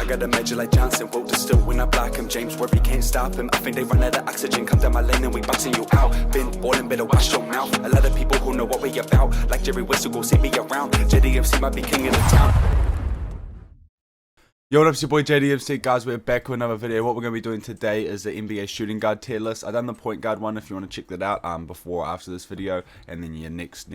I got a major like Johnson, whoa, still when I block him. James Worthy can't stop him. I think they run out of oxygen. Come down my lane and we boxing you out. Been ballin', better watch your mouth. A lot of people who know what we about. Like Jerry Whistle, go see me around. JDMC might be king of the town. Yo, what up, it's your boy JDMC, guys. We're back with another video. What we're going to be doing today is the NBA shooting guard tier list. I've done the point guard one if you want to check that out before or after this video. And then yeah, next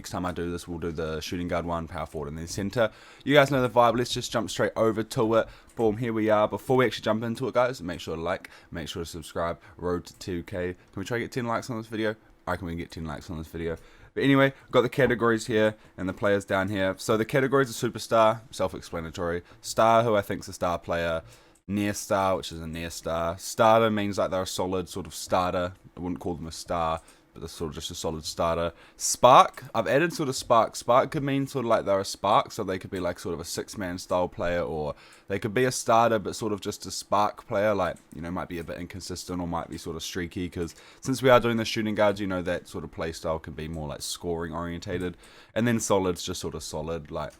time I do this, we'll do the shooting guard one, power forward, and then center. You guys know the vibe. Let's just jump straight over to it. Boom, here we are. Before we actually jump into it, guys, make sure to like, make sure to subscribe. Road to 2K. Can we try to get 10 likes on this video? I reckon we can get 10 likes on this video. But anyway, I've got the categories here and the players down here. So the categories are superstar, self-explanatory. Star, who I think is a star player. Near star, which is a near star. Starter means like they're a solid sort of starter. I wouldn't call them a star, but they're sort of just a solid starter. Spark, I've added sort of spark. Spark could mean sort of like they're a spark, so they could be like sort of a six-man style player, or they could be a starter but sort of just a spark player, like, you know, might be a bit inconsistent or might be sort of streaky, because since we are doing the shooting guards, you know, that sort of play style can be more like scoring orientated. And then solid's just sort of solid, like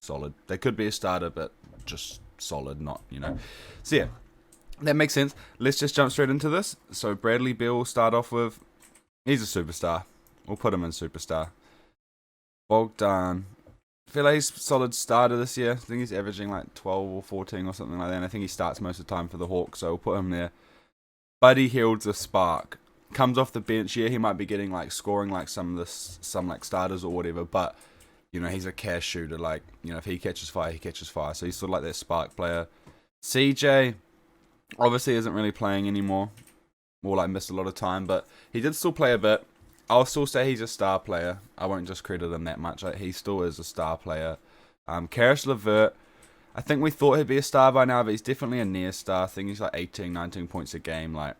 solid. They could be a starter but just solid, not, you know. So yeah, that makes sense. Let's just jump straight into this. So Bradley Beal will start off with. He's a superstar. We'll put him in superstar. Bogdan. I feel like he's a solid starter this year. I think he's averaging like 12 or 14 or something like that. And I think he starts most of the time for the Hawks, so we'll put him there. Buddy Hield's a spark. Comes off the bench. Yeah, he might be getting like scoring like some like starters or whatever, but you know, he's a cash shooter. Like, you know, if he catches fire, he catches fire. So he's sort of like that spark player. CJ obviously isn't really playing anymore. More like missed a lot of time, but he did still play a bit. I'll still say he's a star player. I won't just credit him that much. He still is a star player. Keris Levert, I think we thought he'd be a star by now, but he's definitely a near star. I think he's like 18, 19 points a game. Like,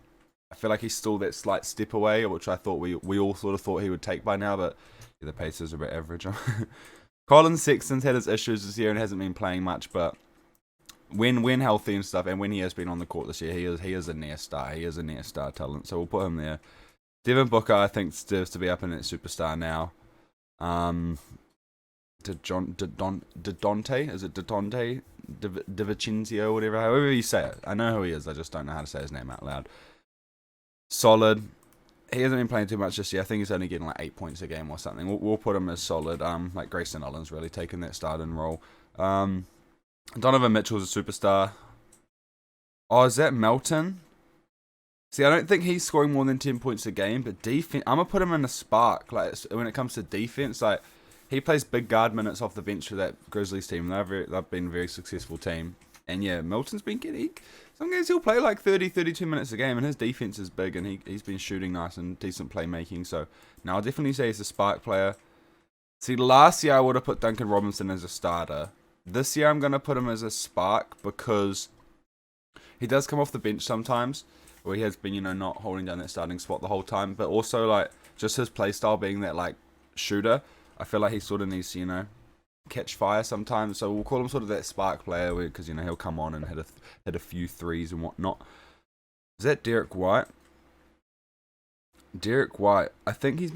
I feel like he's still that slight step away, which I thought we all sort of thought he would take by now, but yeah, the Pacers are a bit average. Colin Sexton's had his issues this year and hasn't been playing much, but when healthy and stuff, and when he has been on the court this year, he is a near star. He is a near star talent, so we'll put him there. Devin Booker, I think, deserves to be up in that superstar now. Dante, is it Dante DiVincenzo, whatever, however you say it. I know who he is. I just don't know how to say his name out loud. Solid. He hasn't been playing too much this year. I think he's only getting like 8 points a game or something. We'll put him as solid. Like Grayson Allen's really taken that starting role. Donovan Mitchell's a superstar. Oh, is that Melton? See, I don't think he's scoring more than 10 points a game, but defense, I'm going to put him in a spark. Like, when it comes to defense, like, he plays big guard minutes off the bench for that Grizzlies team. They've been a very successful team. And yeah, Milton's been getting, some games he'll play like 30, 32 minutes a game, and his defense is big, and he's been shooting nice and decent playmaking. So, now I'll definitely say he's a spark player. See, last year I would have put Duncan Robinson as a starter. This year I'm going to put him as a spark because he does come off the bench sometimes, where he has been, you know, not holding down that starting spot the whole time, but also like just his play style being that like shooter, I feel like he sort of needs to, you know, catch fire sometimes. So we'll call him sort of that spark player because, you know, he'll come on and hit a few threes and whatnot. Is that Derek White? Derek White, I think he's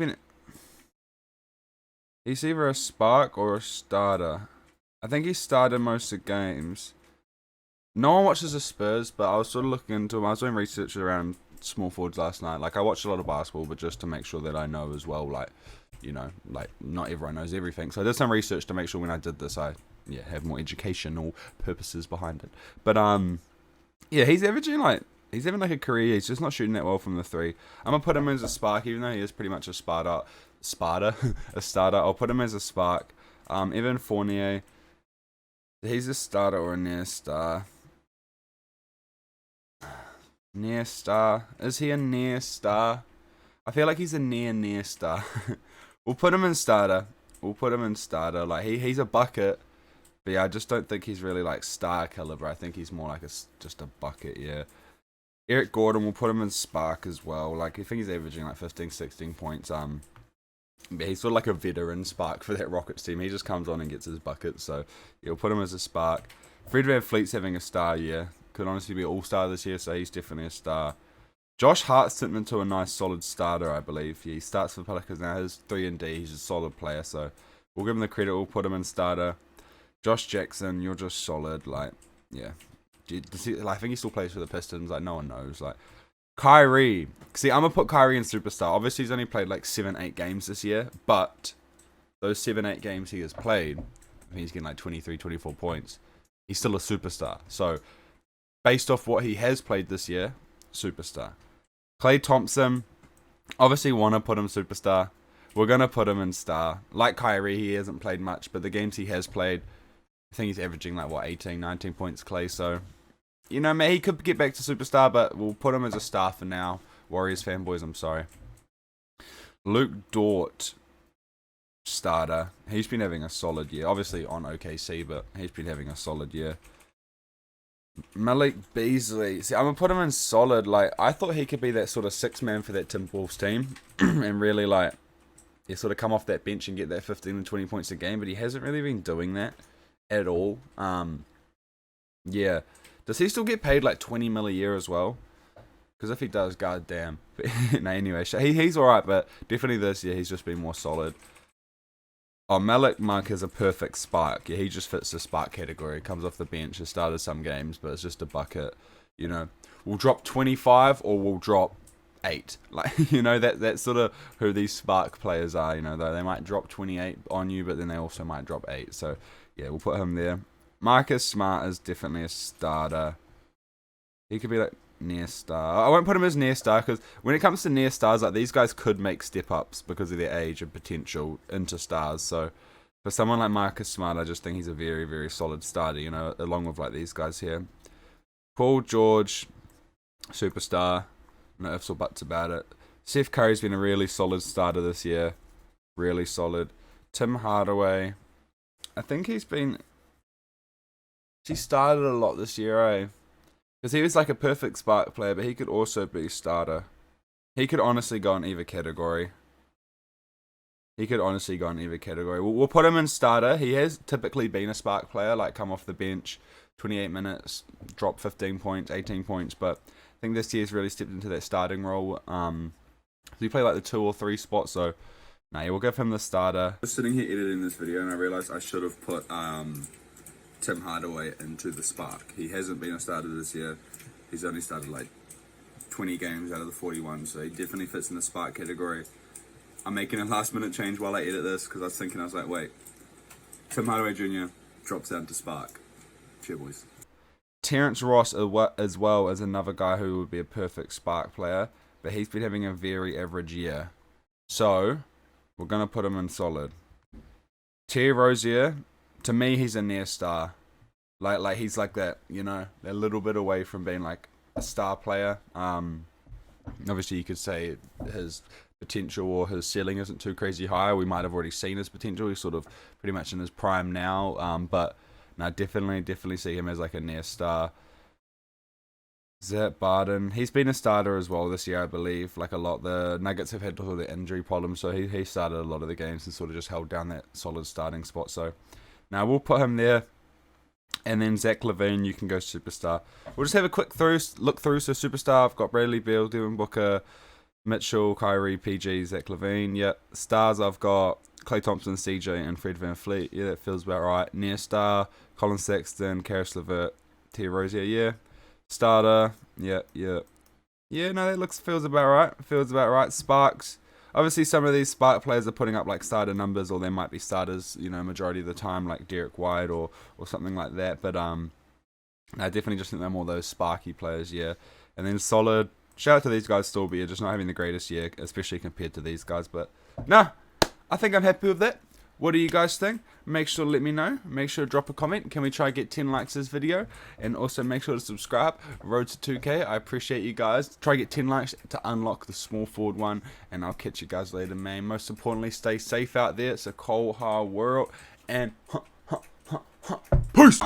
either a spark or a starter. I think he started most of the games. No one watches the Spurs, but I was sort of looking into him. I was doing research around small forwards last night. Like, I watched a lot of basketball, but just to make sure that I know as well, like, you know, like, not everyone knows everything. So I did some research to make sure when I did this, I, yeah, have more educational purposes behind it. But, yeah, he's having like a career. He's just not shooting that well from the three. I'm going to put him as a spark, even though he is pretty much a starter. I'll put him as a spark. Evan Fournier. He's a starter or a near star? Near star. Is he a near star? I feel like he's a near star. We'll put him in starter. Like, he's a bucket. But yeah, I just don't think he's really like star caliber. I think he's more like just a bucket, yeah. Eric Gordon, we'll put him in spark as well. Like, I think he's averaging like 15, 16 points. But he's sort of like a veteran spark for that Rockets team. He just comes on and gets his buckets. So you'll put him as a spark. Fred VanVleet's having a star year. Could honestly be all-star this year, so he's definitely a star. Josh Hart's turned into a nice solid starter, I believe. Yeah, he starts for the Pelicans now. He's 3 and D. He's a solid player, so we'll give him the credit. We'll put him in starter. Josh Jackson, you're just solid. Like, yeah. I think he still plays for the Pistons. Like, no one knows. Like, Kyrie. See, I'm gonna put Kyrie in superstar. Obviously, he's only played like 7-8 games this year, but those 7-8 games he has played, I think he's getting like 23, 24 points. He's still a superstar. So, based off what he has played this year, superstar. Klay Thompson, obviously want to put him superstar. We're gonna put him in star. Like Kyrie, he hasn't played much, but the games he has played, I think he's averaging like what 18, 19 points. Klay, so. You know, he could get back to superstar, but we'll put him as a star for now. Warriors fanboys, I'm sorry. Luke Dort, starter. He's been having a solid year. Obviously on OKC, but he's been having a solid year. Malik Beasley. See, I'm going to put him in solid. Like, I thought he could be that sort of six-man for that Timberwolves team. And really, like, he sort of come off that bench and get that 15 and 20 points a game. But he hasn't really been doing that at all. Yeah. Does he still get paid like 20 mil a year as well? Because if he does, goddamn. No, anyway, he's alright, but definitely this year he's just been more solid. Oh, Malik Monk is a perfect spark. Yeah, he just fits the spark category. Comes off the bench, has started some games, but it's just a bucket. You know, we'll drop 25 or we'll drop 8. Like, you know, that's sort of who these spark players are. You know, though they might drop 28 on you, but then they also might drop 8. So yeah, we'll put him there. Marcus Smart is definitely a starter. He could be like near star. I won't put him as near star because when it comes to near stars, like these guys could make step ups because of their age and potential into stars. So for someone like Marcus Smart, I just think he's a very, very solid starter, you know, along with like these guys here. Paul George, superstar. No ifs or buts about it. Seth Curry's been a really solid starter this year. Really solid. Tim Hardaway. I think he started a lot this year, eh? Because he was like a perfect spark player, but he could also be starter. He could honestly go in either category. We'll put him in starter. He has typically been a spark player, like come off the bench, 28 minutes, drop 15 points, 18 points, but I think this year's really stepped into that starting role. He played like the 2 or 3 spots, so yeah, we'll give him the starter. I was sitting here editing this video and I realized I should have put Tim Hardaway into the spark. He hasn't been a starter this year. He's only started like 20 games out of the 41, so he definitely fits in the spark category. I'm making a last minute change while I edit this because I was like, wait, Tim Hardaway Jr. drops down to spark. Cheer boys. Terrence Ross as well as another guy who would be a perfect spark player, but he's been having a very average year. So we're going to put him in solid. Terry Rozier, to me, he's a near star. Like he's like that, you know, a little bit away from being like a star player. Obviously, you could say his potential or his ceiling isn't too crazy high. We might have already seen his potential. He's sort of pretty much in his prime now. But no, definitely see him as like a near star. Zach Barden, he's been a starter as well this year, I believe. Like a lot, the Nuggets have had all the injury problems, so he started a lot of the games and sort of just held down that solid starting spot. So now we'll put him there. And then Zach Levine, you can go superstar. We'll just have a quick look through. So superstar, I've got Bradley Beal, Devin Booker, Mitchell, Kyrie, PG, Zach Levine. Yep. Stars, I've got Klay Thompson, CJ, and Fred VanVleet. Yeah, that feels about right. Near star, Colin Sexton, Keris Levert, Terry Rozier. Yeah. Starter. Yeah. No, that feels about right. Sparks. Obviously, some of these spark players are putting up like starter numbers, or they might be starters, you know, majority of the time, like Derek White or something like that. But I definitely just think they're more those sparky players, yeah. And then solid. Shout out to these guys still, but you're just not having the greatest year, especially compared to these guys. But no, I think I'm happy with that. What do you guys think? Make sure to let me know. Make sure to drop a comment. Can we try to get 10 likes this video? And also make sure to subscribe. Road to 2K. I appreciate you guys. Try to get 10 likes to unlock the small forward one. And I'll catch you guys later, man. Most importantly, stay safe out there. It's a cold, hard world. And peace!